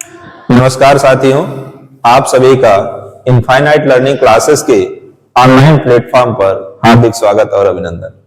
नमस्कार साथियों, आप सभी का इनफाइनाइट लर्निंग क्लासेस के ऑनलाइन प्लेटफॉर्म पर हार्दिक स्वागत और अभिनंदन।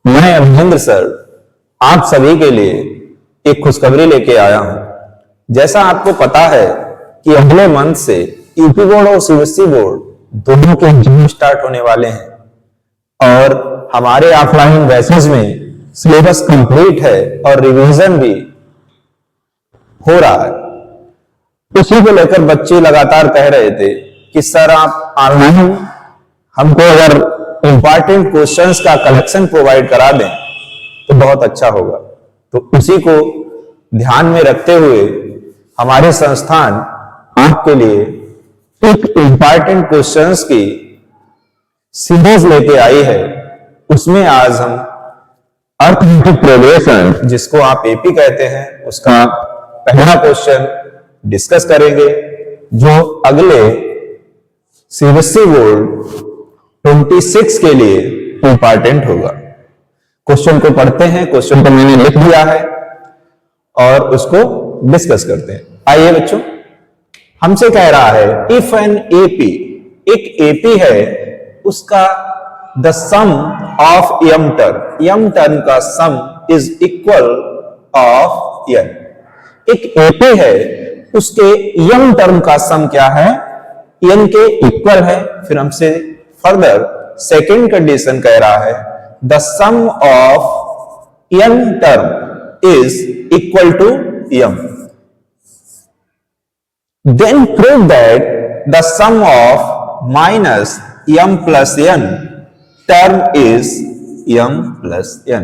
मैं अभिनंदन सर आप सभी के लिए एक खुशखबरी लेके आया हूं। जैसा आपको पता है कि अगले मंथ से यूपी बोर्ड और सीबीएसई बोर्ड दोनों के एग्जाम स्टार्ट होने वाले हैं और हमारे ऑफलाइन बैचेस में सिलेबस कंप्लीट है और रिवीजन भी हो रहा है। उसी को लेकर बच्चे लगातार कह रहे थे कि सर आप ऑनलाइन हमको अगर इंपॉर्टेंट क्वेश्चंस का कलेक्शन प्रोवाइड करा दें तो बहुत अच्छा होगा। तो उसी को ध्यान में रखते हुए हमारे संस्थान आपके लिए एक इंपॉर्टेंट क्वेश्चंस की सीरीज लेके आई है। उसमें आज हम अर्थमेटिक प्रोग्रेशन, जिसको आप एपी कहते हैं, उसका पहला क्वेश्चन डिस्कस करेंगे जो अगले सीबीएसई बोर्ड 26 के लिए इंपॉर्टेंट होगा। क्वेश्चन को पढ़ते हैं। क्वेश्चन को मैंने लिख दिया है और उसको डिस्कस करते हैं। आइए बच्चों, हमसे कह रहा है इफ एन एपी, एक एपी है, उसका the sum of m term का sum is equal of n. एक एपी है, उसके यम टर्म का सम क्या है? एन के इक्वल है। फिर हमसे फर्दर सेकेंड कंडीशन कह रहा है the sum of n term is equal to m. Then prove that the sum of minus m plus n term is m plus n.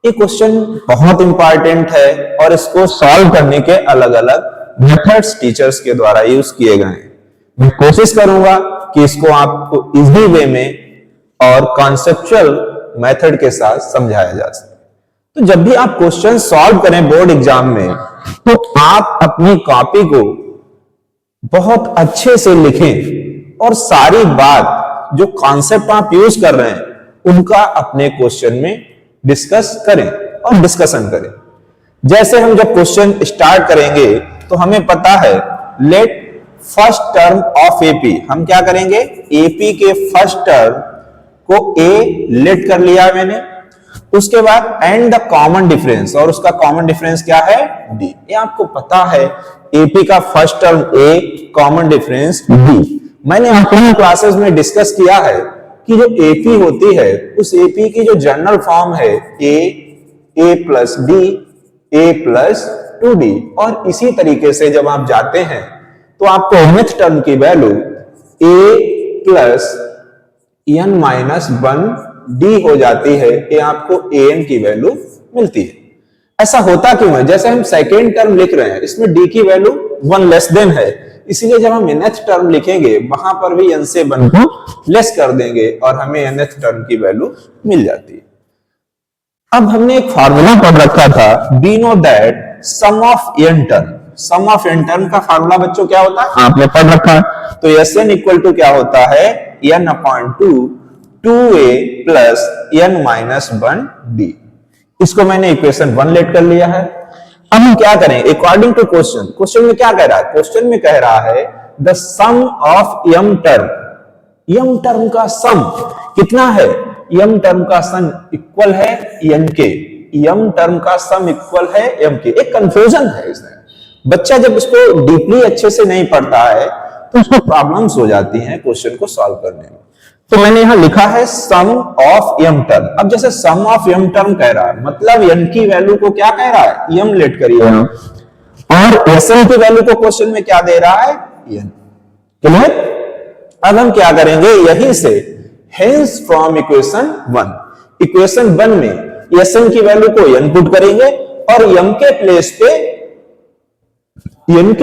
ये क्वेश्चन बहुत इंपॉर्टेंट है और इसको सॉल्व करने के अलग अलग मेथड्स टीचर्स के द्वारा यूज किए गए हैं। मैं कोशिश करूंगा कि इसको आपको इजी वे में और कॉन्सेप्चुअल मेथड के साथ समझाया जा सके। तो जब भी आप क्वेश्चन सॉल्व करें बोर्ड एग्जाम में, तो आप अपनी कॉपी को बहुत अच्छे से लिखें और सारी बात जो कॉन्सेप्ट आप यूज कर रहे हैं उनका अपने क्वेश्चन में डिस्कस करें और डिस्कशन करें। जैसे हम जब क्वेश्चन स्टार्ट करेंगे तो हमें पता है let first term of AP, हम क्या करेंगे? एपी के फर्स्ट टर्म को ए लेट कर लिया मैंने। उसके बाद एंड द कॉमन डिफरेंस, और उसका कॉमन डिफरेंस क्या है? डी। ये आपको पता है एपी का फर्स्ट टर्म ए, कॉमन डिफरेंस डी। मैंने अपनी क्लासेस में डिस्कस किया है कि जो एपी होती है उस एपी की जो जनरल फॉर्म है ए प्लस डी, ए प्लस 2d। और इसी तरीके से जब आप जाते हैं तो आपको nth टर्म की value a plus n minus 1d हो जाती है। ये आपको an की वैल्यू मिलती है। ऐसा होता क्यों है? जैसे हम सेकेंड टर्म लिख रहे हैं, इसमें d की वैल्यू 1 लेस देन है, इसीलिए जब हम nth टर्म लिखेंगे वहां पर भी n से 1 को लेस कर देंगे और हमें nth टर्म की वैल्यू मिल जाती है। अब हमने एक फार्मूला पढ़ रखा था, we know that sum of n term. Sum of n term का फार्मूला बच्चों क्या होता है? आपने पढ़ रखा है। तो एस एन इक्वल टू क्या होता है? N upon 2a plus n minus 1d। इसको मैंने इक्वेशन 1 लेट कर लिया है। अब हम क्या करें? अकॉर्डिंग टू क्वेश्चन, क्वेश्चन में क्या कह रहा है? क्वेश्चन में कह रहा है the sum of m term, m term का सम कितना है? एम टर्म का सम इक्वल है एन के। एम टर्म का सम इक्वल है एम के। एक कंफ्यूजन है इसमें। बच्चा जब इसको डीपली अच्छे से नहीं पढ़ता है तो उसको प्रॉब्लम्स हो जाती हैं क्वेश्चन को सॉल्व करने में। तो मैंने यहां लिखा है सम ऑफ एम टर्म। अब जैसे सम ऑफ एम टर्म कह रहा है, मतलब एन की वैल्यू को क्या कह रहा है? एम लेट करिए, और एस एन की वैल्यू को क्वेश्चन में क्या दे रहा है? एन। क्लियर? अब हम क्या करेंगे? यहीं से हेंस फ्रॉम इक्वेशन 1, इक्वेशन 1 में एस एन की वैल्यू को एन पुट करेंगे और एम के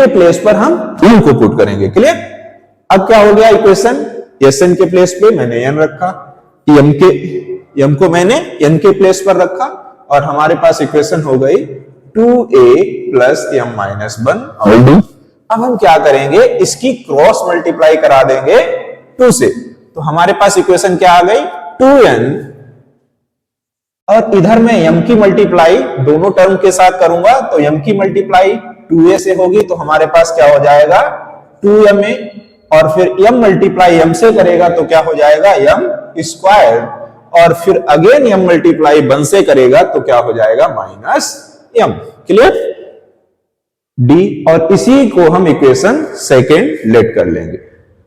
प्लेस पर हम एन को पुट करेंगे। क्लियर? अब क्या हो गया? इक्वेशन एस एन के प्लेस पे मैंने एन रखा, एम को मैंने एन के प्लेस पर रखा और हमारे पास इक्वेशन हो गई 2a प्लस एम माइनस 1 और डी। अब हम क्या करेंगे? इसकी क्रॉस मल्टीप्लाई करा देंगे 2 से, तो हमारे पास इक्वेशन क्या आ गई? 2n, और इधर मैं m की मल्टीप्लाई दोनों टर्म के साथ करूंगा तो m की मल्टीप्लाई 2a से होगी तो हमारे पास क्या हो जाएगा 2ma, और फिर m मल्टीप्लाई m से करेगा तो क्या हो जाएगा m स्क्वायर, और फिर अगेन m मल्टीप्लाई 1 से करेगा तो क्या हो जाएगा माइनस m। क्लियर? डी, और इसी को हम इक्वेशन सेकेंड लेट कर लेंगे।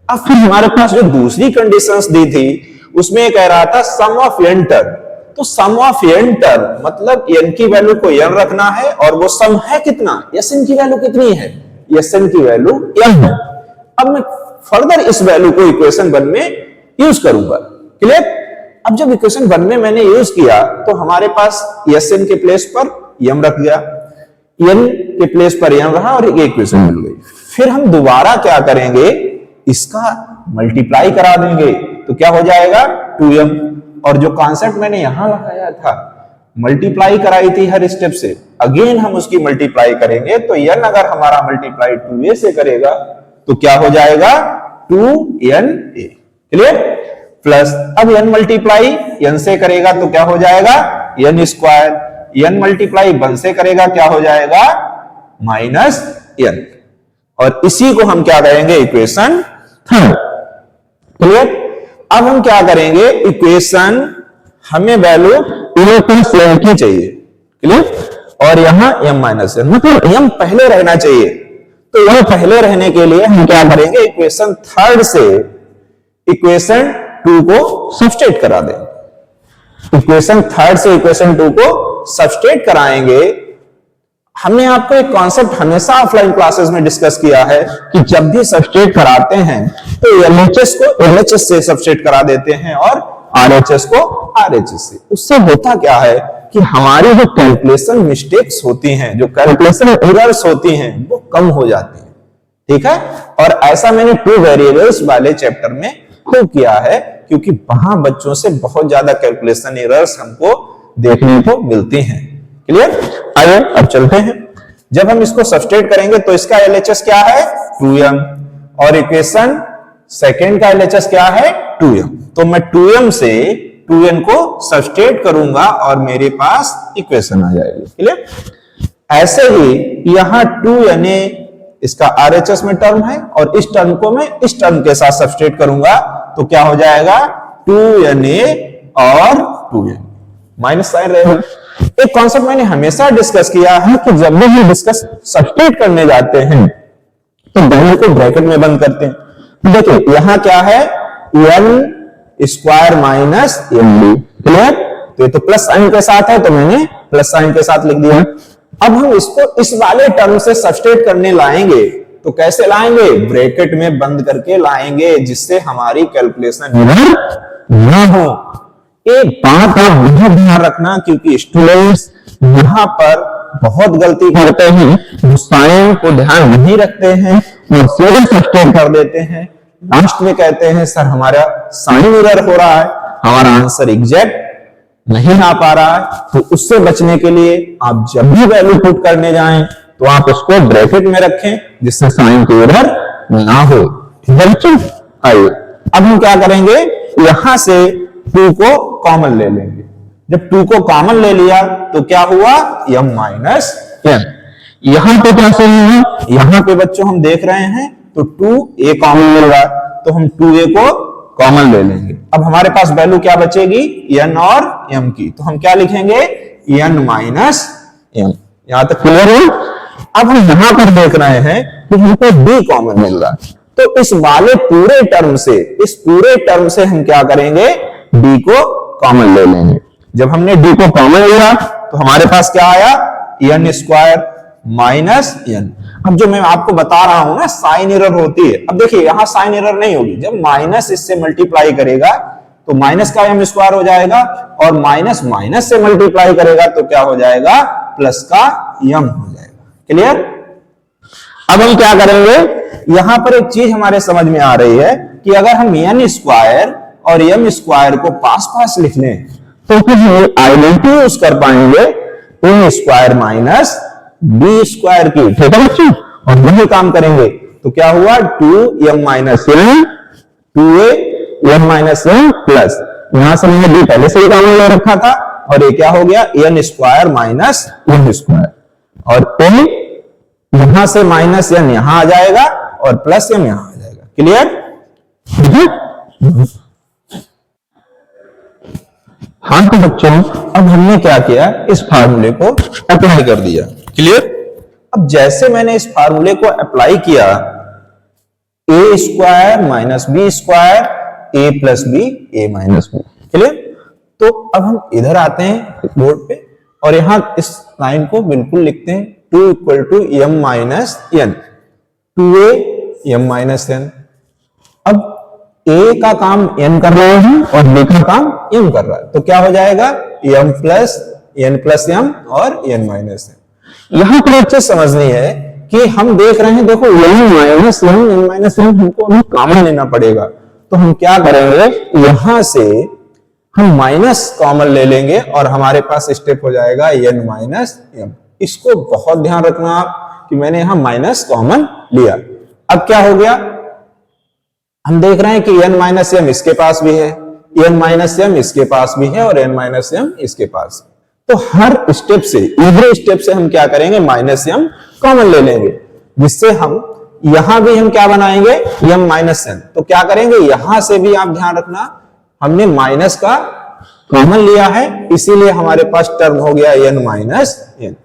अब फिर हमारे पास जो दूसरी कंडीशंस दी थी उसमें कह रहा था सम ऑफ n टर्म, तो सम ऑफ n टर्म मतलब n की वैल्यू को n रखना है, और वो सम है कितना, Sn की वैल्यू कितनी है, Sn की वैल्यू m है। अब मैं फर्दर इस वैल्यू को इक्वेशन 1 में यूज करूंगा। क्लियर? अब जब इक्वेशन 1 में मैंने यूज किया तो हमारे पास Sn के प्लेस पर m रख गया, n के प्लेस पर m रहा, और एक इक्वेशन मिल गई। फिर हम दोबारा क्या करेंगे, इसका मल्टीप्लाई करा देंगे तो क्या हो जाएगा 2m, और जो कॉन्सेप्ट मैंने यहां लगाया था, मल्टीप्लाई कराई थी हर स्टेप से, अगेन हम उसकी मल्टीप्लाई करेंगे। तो n अगर हमारा मल्टीप्लाई 2a से करेगा तो क्या हो जाएगा 2na। क्लियर? प्लस अब n मल्टीप्लाई n से करेगा तो क्या हो जाएगा n स्क्वायर, n मल्टीप्लाई 1 से करेगा क्या हो जाएगा माइनस n, और इसी को हम क्या करेंगे इक्वेशन 3। क्लियर? अब हम क्या करेंगे, इक्वेशन हमें वैल्यू m की चाहिए। क्लियर? और यहां m माइनस n, मतलब m पहले रहना चाहिए, तो यह पहले रहने के लिए हम क्या करेंगे, इक्वेशन 3 से इक्वेशन 2 को सब्स्टिट्यूट करा देंगे। इक्वेशन 3 से इक्वेशन 2 को सब्स्टिट्यूट कराएंगे। हमने आपको एक कॉन्सेप्ट हमेशा ऑफलाइन क्लासेस में डिस्कस किया है कि जब भी सब्स्टिट्यूट कराते हैं तो LHS को LHS से सब्स्टिट्यूट करा देते हैं और RHS को RHS से। उससे होता क्या है कि हमारी जो कैलकुलेशन मिस्टेक्स होती हैं, जो कैलकुलेशन एरर्स होती हैं, वो कम हो जाती हैं। ठीक है? और ऐसा मैंने 2 वेरिएबल्स वाले चैप्टर में खूब किया है, क्योंकि वहां बच्चों से बहुत ज्यादा कैलकुलेशन एरर्स हमको देखने को मिलती हैं। क्लियर? आइए अब चलते हैं। जब हम इसको सब्स्टिट्यूट करेंगे तो इसका LHS क्या है 2m, और इक्वेशन सेकेंड का LHS क्या है 2m। तो मैं 2m से 2n को सब्स्टिट्यूट करूंगा और मेरे पास इक्वेशन आ जाएगी। क्लियर? ऐसे ही यहां 2na इसका RHS में टर्म है, और इस टर्म को मैं इस टर्म के साथ सब्स्टिट्यूट करूंगा तो क्या हो जाएगा 2na और 2n, माइनस साइन रहेगा। एक कॉन्सेप्ट मैंने हमेशा डिस्कस किया है कि जब भी हम डिस्कस सब्स्टिट्यूट करने जाते हैं तो दोनों को ब्रैकेट में बंद करते हैं। देखिए यहां क्या है n square minus mb। Clear? तो ये तो प्लस साइन के साथ है तो मैंने प्लस साइन के साथ लिख दिया। अब हम इसको इस वाले टर्म से सब्स्टिट्यूट करने लाएंगे तो कैसे लाएंगे, ब्रैकेट में बंद करके लाएंगे, जिससे हमारी कैलकुलेशन एरर ना हो। एक बात आप बहुत ध्यान रखना, क्योंकि स्टूडेंट्स यहां पर बहुत गलती करते हैं, वो साइन को ध्यान नहीं रखते हैं और सीधे सब्स्टिट्यूट कर देते हैं। लास्ट में कहते हैं सर हमारा साइन एरर हो रहा है, हमारा आंसर एग्जैक्ट नहीं आ पा रहा है। तो उससे बचने के लिए आप जब भी वैल्यू पुट करने जाएं तो आप इसको ब्रैकेट में रखें, जिससे साइन की एरर ना हो। ठीक है बच्चों? आइए अब हम क्या करेंगे, यहां से 2 को कॉमन ले लेंगे। जब 2 को कॉमन ले लिया तो क्या हुआ m माइनस n। यहां पे क्या सही है, यहां पे बच्चों हम देख रहे हैं तो 2a कॉमन मिल रहा है, तो हम 2a को कॉमन ले लेंगे। अब हमारे पास वैल्यू क्या बचेगी n और m की, तो हम क्या लिखेंगे n माइनस m। यहां तक क्लियर है? अब हम यहां पर देख रहे हैं कि हमको b कॉमन मिल रहा है, तो इस वाले पूरे टर्म से, इस पूरे टर्म से हम क्या करेंगे d को कॉमन ले लेंगे। जब हमने d को कॉमन लिया तो हमारे पास क्या आया n स्क्वायर माइनस n। अब जो मैं आपको बता रहा हूं ना साइन एरर होती है, अब देखिए यहां साइन एरर नहीं होगी। जब माइनस इससे मल्टीप्लाई करेगा तो माइनस का m स्क्वायर हो जाएगा, और माइनस माइनस से मल्टीप्लाई करेगा तो क्या हो जाएगा प्लस का m हो जाएगा। क्लियर? अब हम क्या करेंगे, यहां पर एक चीज हमारे समझ में आ रही है कि अगर हम n स्क्वायर और m स्क्वायर को पास पास लिख लें तो फिर हम आइडेंटिटी यूज कर पाएंगे a square minus b square की। ठीक है बच्चों? और वही काम करेंगे तो क्या हुआ 2m minus n, 2a m minus n plus, यहां से मैंने b पहले से ही काम ले रखा था, और ये क्या हो गया n square minus n square, और a यहां से माइनस एन यहां आ जाएगा और प्लस एम यहां आ जाएगा। क्लियर? हाँ तो बच्चों अब हमने क्या किया, इस फार्मूले को अप्लाई कर दिया। क्लियर? अब जैसे मैंने इस फार्मूले को अप्लाई किया, ए स्क्वायर माइनस बी स्क्वायर ए प्लस बी ए माइनस बी। क्लियर? तो अब हम इधर आते हैं बोर्ड पे और यहां इस लाइन को बिल्कुल लिखते हैं 2 equal to m minus n, 2a m minus n. अब a का काम n कर रहे हैं और b का काम m कर रहा है, तो क्या हो जाएगा m प्लस n और n माइनस n। यहां पर अच्छे समझनी है कि हम देख रहे हैं, देखो m माइनस n हमको अभी कॉमन लेना पड़ेगा, तो हम क्या करेंगे, यहां से हम माइनस कॉमन ले लेंगे और हमारे पास स्टेप हो जाएगा n माइनस m। इसको बहुत ध्यान रखना आप कि मैंने यहां माइनस कॉमन लिया। अब क्या हो गया, हम देख रहे हैं कि n माइनस एम इसके पास भी है, n माइनस एम इसके पास भी है और n माइनस एम इसके पास। तो हर स्टेप से, एवरी स्टेप से हम क्या करेंगे, माइनस एम कॉमन ले लेंगे, जिससे हम यहां भी हम क्या बनाएंगे, m माइनस एन। तो क्या करेंगे, यहां से भी आप ध्यान रखना, हमने माइनस का कॉमन लिया है, इसीलिए हमारे पास टर्म हो गया n माइनस एन।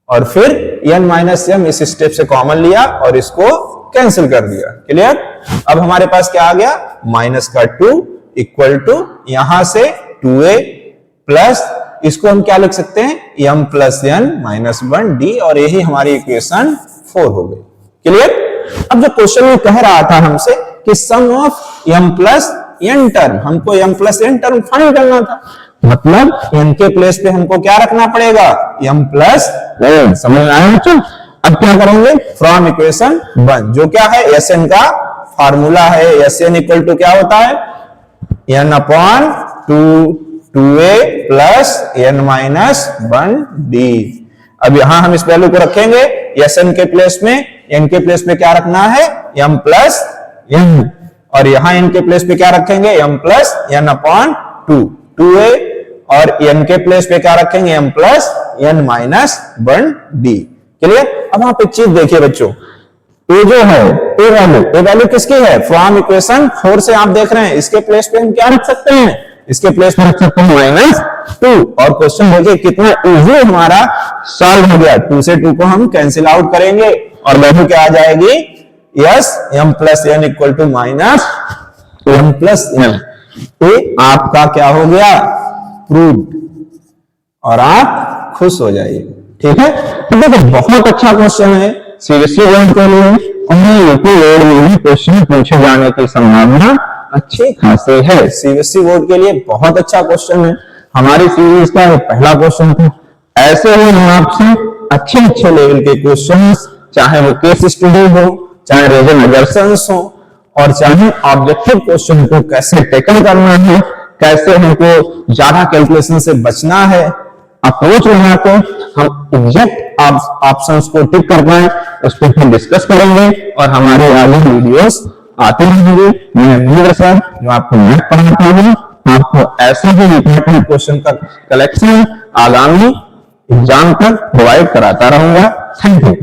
और फिर n माइनस एम इस स्टेप से कॉमन लिया और इसको कैंसिल कर दिया। क्लियर? अब हमारे पास क्या आ गया, माइनस का 2 इक्वल टू यहां से 2a प्लस, इसको हम क्या लिख सकते हैं, m plus n minus 1d, और यही हमारी इक्वेशन 4 हो गई। क्लियर? अब जो क्वेश्चन में कह रहा था हमसे कि sum of m plus n term, हमको m plus n term find करना था, मतलब n के प्लेस पे हमको क्या रखना पड़ेगा, m प्लस n। समझ आया बच्चों? अब क्या करेंगे, फ्रॉम इक्वेशन 1 जो क्या है, Sn का फार्मूला है, Sn इक्वल टू क्या होता है, n upon 2a plus n minus 1d। अब यहां हम इस वैल्यू को रखेंगे, Sn के प्लेस में, n के प्लेस में क्या रखना है, m प्लस n, और यहां n के प्लेस पे क्या रखेंगे, m plus n upon 2a, और n के प्लेस पे क्या रखेंगे, m plus n minus 1d। Clear? अब आप एक चीज देखिए बच्चों, ए जो है, ए वैल्यू किसकी है, फ्रॉम इक्वेशन 4 से आप देख रहे हैं, इसके प्लेस पे हम क्या रख सकते हैं, इसके प्लेस पे रख सकते हैं माइनस 2, और क्वेश्चन देखिए कितना इजी हमारा सॉल्व हो गया। 2 से 2 को हम कैंसिल आउट करेंगे और वैल्यू क्या आ जाएगी, yes m plus n equal to minus m plus n। ये आपका क्या हो गया, प्रूव्ड, और आप खुश हो जाइए। ठीक है? तो देखो बहुत अच्छा क्वेश्चन है, सीरियसली बोर्ड के लिए, और यूपी बोर्ड में भी क्वेश्चन पूछे जाने की संभावना अच्छी खासी है। सीबीएसई बोर्ड के लिए बहुत अच्छा क्वेश्चन है, हमारी सीरीज का पहला क्वेश्चन था। ऐसे ही हम आपसे अच्छे लेवल के क्वेश्चंस, चाहे वो केस स्टडी हो, चाहे रीजन एग्जाम्स हो, और चाहे ऑब्जेक्टिव क्वेश्चन को कैसे टैकल करना है, कैसे हमको ज्यादा कैलकुलेशन से बचना है, अप्रोच लगा के हम एग्जैक्ट ऑप्शंस को टिक कर पाए, उस पर हम डिस्कस करेंगे और हमारे आगे वीडियोस आते रहेंगे। मैं वीर सर जो आपको मैथ पढ़ाता हूँ, आपको ऐसे ही इंपॉर्टेंट क्वेश्चन का कलेक्शन आगामी एग्जाम तक प्रोवाइड कराता रहूंगा। Thank you.